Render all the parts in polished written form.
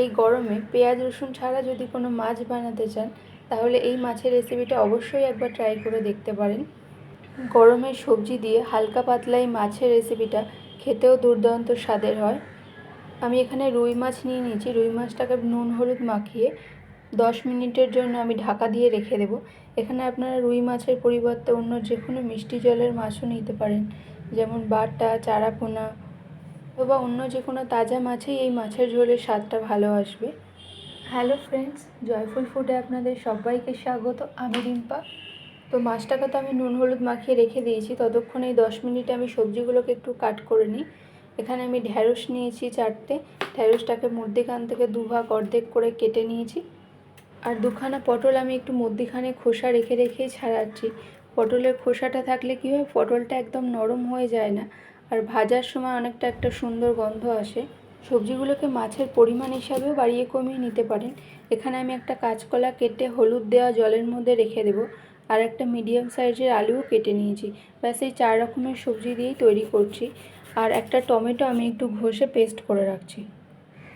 এই গরমে পেঁয়াজ রসুন ছাড়া যদি কোনো মাছ বানাতে চান তাহলে এই মাছের রেসিপিটা অবশ্যই একবার ট্রাই করে দেখতে পারেন। গরমের সবজি দিয়ে হালকা পাতলা এই মাছের রেসিপিটা খেতেও দুর্দান্ত স্বাদের হয়। আমি এখানে রুই মাছ নিয়ে নিয়েছি। রুই মাছটাকে নুন হলুদ মাখিয়ে 10 মিনিটের জন্য আমি ঢাকা দিয়ে রেখে দেবো। এখানে আপনারা রুই মাছের পরিবর্তে অন্য যে কোনো মিষ্টি জলের মাছও নিতে পারেন, যেমন বাটা, চারাপোনা অথবা অন্য যে কোনো তাজা মাছেই এই মাছের ঝোলের স্বাদটা ভালো আসবে। হ্যালো ফ্রেন্ডস, জয়ফুল ফুডে আপনাদের সবাইকে স্বাগত। আমি রিম্পা। তো মাছটাকে তো আমি নুন হলুদ মাখিয়ে রেখে দিয়েছি। ততক্ষণে এই 10 মিনিটে আমি সবজিগুলোকে একটু কাট করে নিই। এখানে আমি ঢ্যাঁড়স নিয়েছি 4টে। ঢ্যাঁড়সটাকে মধ্যিখান থেকে দুভাগ অর্ধেক করে কেটে নিয়েছি। আর দুখানা পটল আমি একটু মধ্যিখানে খোসা রেখেই ছাড়াচ্ছি। পটলের খোসাটা থাকলে কী হয়, পটলটা একদম নরম হয়ে যায় না, আর ভাজার সময় অনেকটা একটা সুন্দর গন্ধ আসে। সবজিগুলোকে মাছের পরিমাণ হিসাবেও বাড়িয়ে কমিয়ে নিতে পারেন। এখানে আমি একটা কাঁচকলা কেটে হলুদ দেওয়া জলের মধ্যে রেখে দেবো, আর একটা মিডিয়াম সাইজের আলুও কেটে নিয়েছি। ব্যাস এই 4 রকমের সবজি দিয়েই তৈরি করছি। আর একটা টমেটো আমি একটু ঘষে পেস্ট করে রাখছি।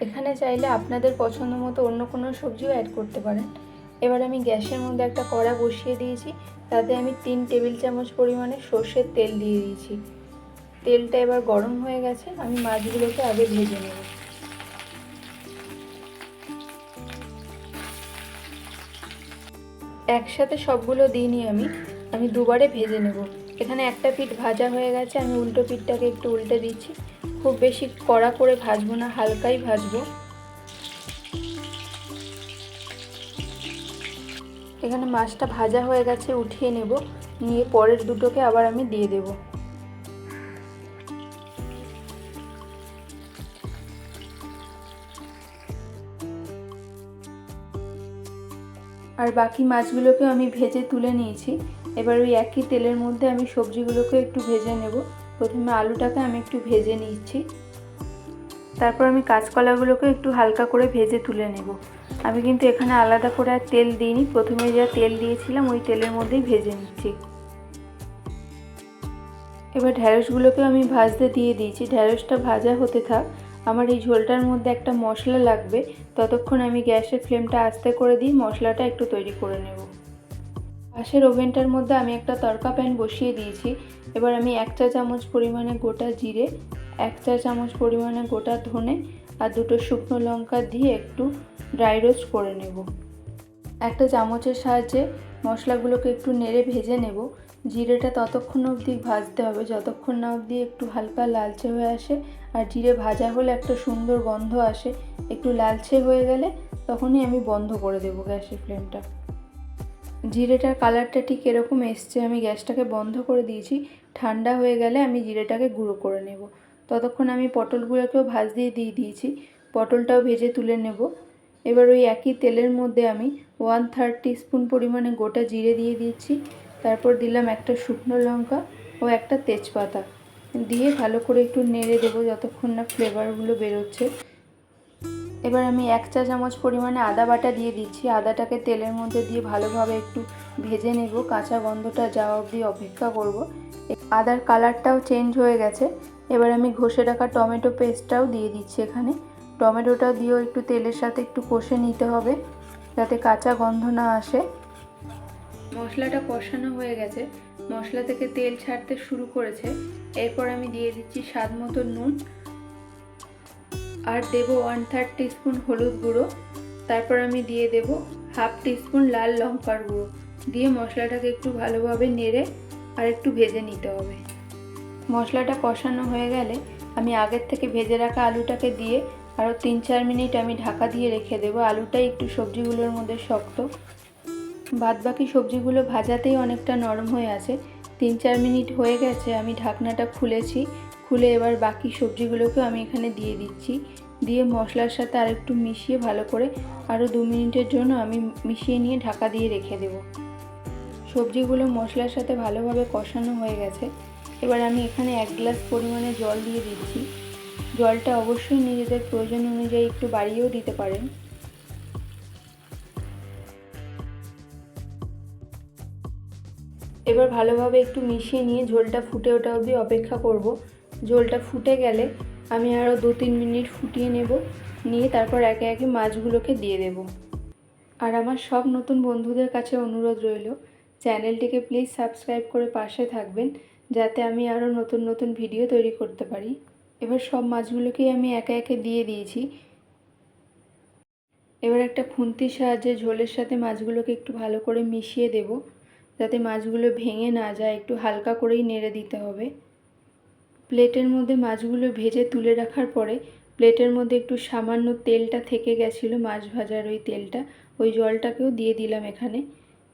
এখানে চাইলে আপনাদের পছন্দ মতো অন্য কোনো সবজিও অ্যাড করতে পারেন। এবার আমি গ্যাসের মধ্যে একটা কড়া বসিয়ে দিয়েছি। তাতে আমি 3 টেবিল চামচ পরিমাণে সর্ষের তেল দিয়ে দিয়েছি। তেলটা এবার গরম হয়ে গেছে। আমি মাছগুলোকে আগে ভেজে নেব। একসাথে সবগুলো দিইনি, আমি দুবারে ভেজে নেব। এখানে একটা পিঠ ভাজা হয়ে গেছে। আমি উল্টো পিঠটাকে একটু উল্টে দিচ্ছি। খুব বেশি কড়া করে ভাজবো না, হালকাই ভাজবো। এখানে মাছটা ভাজা হয়ে গেছে, উঠিয়ে নেব। নিয়ে পরের দুটোকে আবার আমি দিয়ে দেব। আর বাকি মাছগুলোকে আমি ভেজে তুলে নিয়েছি। এবার ওই একই তেলের মধ্যে আমি সবজিগুলোকে একটু ভেজে নেব। প্রথমে আলুটাকে আমি একটু ভেজে নিচ্ছি। তারপর আমি কাঁচকলাগুলোকে একটু হালকা করে ভেজে তুলে নেব। আমি কিন্তু এখানে আলাদা করে আর তেল দিইনি। প্রথমে যা তেল দিয়েছিলাম ওই তেলের মধ্যেই ভেজে নিচ্ছি। এবার ঢ্যাঁড়সগুলোকে আমি ভাজতে দিয়ে দিয়েছি। ঢ্যাঁড়সটা ভাজা হতে থাক। আমার এই ঝোলটার মধ্যে একটা মশলা লাগবে। ততক্ষণ আমি গ্যাসের ফ্লেমটা আস্তে করে দিয়ে মশলাটা একটু তৈরি করে নেব। পাশের ওভেনটার মধ্যে আমি একটা তড়কা প্যান বসিয়ে দিয়েছি। এবার আমি 1 চা চামচ পরিমাণে গোটা জিরে, 1 চা চামচ পরিমাণে গোটা ধনে আর 2টো শুকনো লঙ্কা দিয়ে একটু ড্রাই রোস্ট করে নেব। একটা চামচের সাহায্যে মশলাগুলোকে একটু নেড়ে ভেজে নেব। জিরেটা ততক্ষণ অবধি ভাজতে হবে যতক্ষণ না অবধি একটু হালকা লালচে হয়ে আসে। আর জিরে ভাজা হলে একটা সুন্দর গন্ধ আসে। একটু লালচে হয়ে গেলে তখনই আমি বন্ধ করে দেবো গ্যাসের ফ্লেমটা। জিরেটার কালারটা ঠিক এরকম এসছে। আমি গ্যাসটাকে বন্ধ করে দিয়েছি। ঠান্ডা হয়ে গেলে আমি জিরেটাকে গুঁড়ো করে নেব। ততক্ষণ আমি পটলগুলোকেও ভাজতে দিয়ে দিয়েছি। পটলটাও ভেজে তুলে নেব। এবার ওই একই তেলের মধ্যে আমি 1/3 টিস্পুন পরিমাণে গোটা জিরে দিয়ে দিচ্ছি। তারপর দিলাম একটা শুকনো লঙ্কা ও একটা তেজপাতা দিয়ে ভালো করে একটু নেড়ে দেবো যতক্ষণ না ফ্লেভারগুলো বেরোচ্ছে। এবার আমি 1 চা চামচ পরিমাণে আদা বাটা দিয়ে দিচ্ছি। আদাটাকে তেলের মধ্যে দিয়ে ভালোভাবে একটু ভেজে নেব। কাঁচা গন্ধটা যাওয়া অবধি অপেক্ষা করব। আদার কালারটাও চেঞ্জ হয়ে গেছে। এবার আমি ঘষে রাখা টমেটো পেস্টটাও দিয়ে দিচ্ছি এখানে। টমেটোটা দিয়েও একটু তেলের সাথে একটু কষে নিতে হবে যাতে কাঁচা গন্ধ না আসে। মশলাটা কষানো হয়ে গেছে। মশলা থেকে তেল ছাড়তে শুরু করেছে। এরপর আমি দিয়ে দিচ্ছি স্বাদ মতো নুন আর দেবো 1/3 টিস্পুন হলুদ গুঁড়ো। তারপর আমি দিয়ে দেবো 1/2 টিস্পুন লাল লঙ্কার গুঁড়ো দিয়ে মশলাটাকে একটু ভালোভাবে নেড়ে আর একটু ভেজে নিতে হবে। মশলাটা কষানো হয়ে গেলে আমি আগের থেকে ভেজে রাখা আলুটাকে দিয়ে আরও 3-4 মিনিট আমি ঢাকা দিয়ে রেখে দেবো। আলুটাই একটু সবজিগুলোর মধ্যে শক্ত। বাদবাকি সবজিগুলো ভাজাতেই অনেকটা নরম হয়ে আছে। 3-4 মিনিট হয়ে গেছে। আমি ঢাকনাটা খুলেছি। খুলে এবার বাকি সবজিগুলোকেও আমি এখানে দিয়ে দিচ্ছি। দিয়ে মশলার সাথে আরেকটু মিশিয়ে ভালো করে আরও 2 মিনিটের জন্য আমি মিশিয়ে নিয়ে ঢাকা দিয়ে রেখে দেব। সবজিগুলো মশলার সাথে ভালোভাবে কষানো হয়ে গেছে। এবার আমি এখানে 1 গ্লাস পরিমাণে জল দিয়ে দিচ্ছি। জলটা অবশ্যই নিজেদের প্রয়োজন অনুযায়ী একটু বাড়িয়েও দিতে পারেন। এবার ভালোভাবে একটু মিশিয়ে নিয়ে ঝোলটা ফুটে ওঠা অবধি অপেক্ষা করব। ঝোলটা ফুটে গেলে আমি আরও 2-3 মিনিট ফুটিয়ে নেব। নিয়ে তারপর একে একে মাছগুলোকে দিয়ে দেব। আর আমার সব নতুন বন্ধুদের কাছে অনুরোধ রইল, চ্যানেলটিকে প্লিজ সাবস্ক্রাইব করে পাশে থাকবেন, যাতে আমি আরও নতুন নতুন ভিডিও তৈরি করতে পারি। এবার সব মাছগুলোকেই আমি একে একে দিয়ে দিয়েছি। এবার একটা খুন্তির সাহায্যে ঝোলের সাথে মাছগুলোকে একটু ভালো করে মিশিয়ে দেব, যাতে মাছগুলো ভেঙে না যায়। একটু হালকা করেই নেড়ে দিতে হবে। প্লেটের মধ্যে মাছগুলো ভেজে তুলে রাখার পরে প্লেটের মধ্যে একটু সামান্য তেলটা থেকে গেছিলো, মাছ ভাজার ওই তেলটা, ওই জলটাকেও দিয়ে দিলাম এখানে।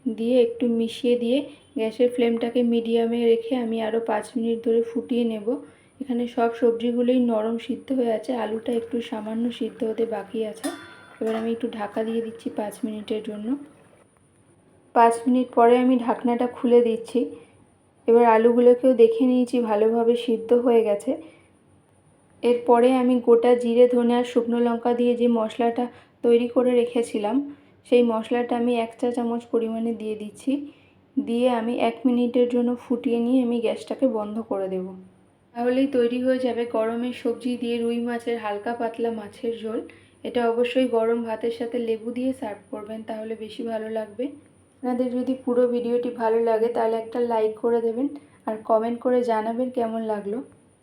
দিয়ে একটু মিশিয়ে দিয়ে গ্যাসের ফ্লেমটাকে মিডিয়ামে রেখে আমি আরও 5 মিনিট ধরে ফুটিয়ে নেব। এখানে সব সবজিগুলোই নরম সিদ্ধ হয়ে আছে, আলুটা একটু সামান্য সিদ্ধ হতে বাকি আছে। এবার আমি একটু ঢাকা দিয়ে দিচ্ছি 5 মিনিটের জন্য। 5 মিনিট পরে আমি ঢাকনাটা খুলে দিচ্ছি। এবার আলুগুলোকেও দেখে নিয়েছি ভালোভাবে সিদ্ধ হয়ে গেছে। এরপরে আমি গোটা জিরে, ধনে আর শুকনো লঙ্কা দিয়ে যে মশলাটা তৈরি করে রেখেছিলাম, সেই মশলাটা আমি 1 চা চামচ পরিমাণে দিয়ে দিচ্ছি। দিয়ে আমি 1 মিনিটের জন্য ফুটিয়ে নিয়ে আমি গ্যাসটাকে বন্ধ করে দেব। তাহলেই তৈরি হয়ে যাবে গরমের সবজি দিয়ে রুই মাছের হালকা পাতলা মাছের ঝোল। এটা অবশ্যই গরম ভাতের সাথে লেবু দিয়ে সার্ভ করবেন, তাহলে বেশি ভালো লাগবে। আপনাদের যদি পুরো ভিডিওটি ভালো লাগে তাহলে একটা লাইক করে দেবেন আর কমেন্ট করে জানাবেন কেমন লাগলো।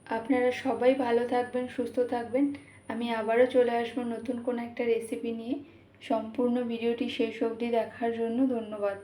আপনারা সবাই ভালো থাকবেন, সুস্থ থাকবেন। আমি আবারও চলে আসবো নতুন কোনো একটা রেসিপি নিয়ে। সম্পূর্ণ ভিডিওটি শেষ অবধি দেখার জন্য ধন্যবাদ।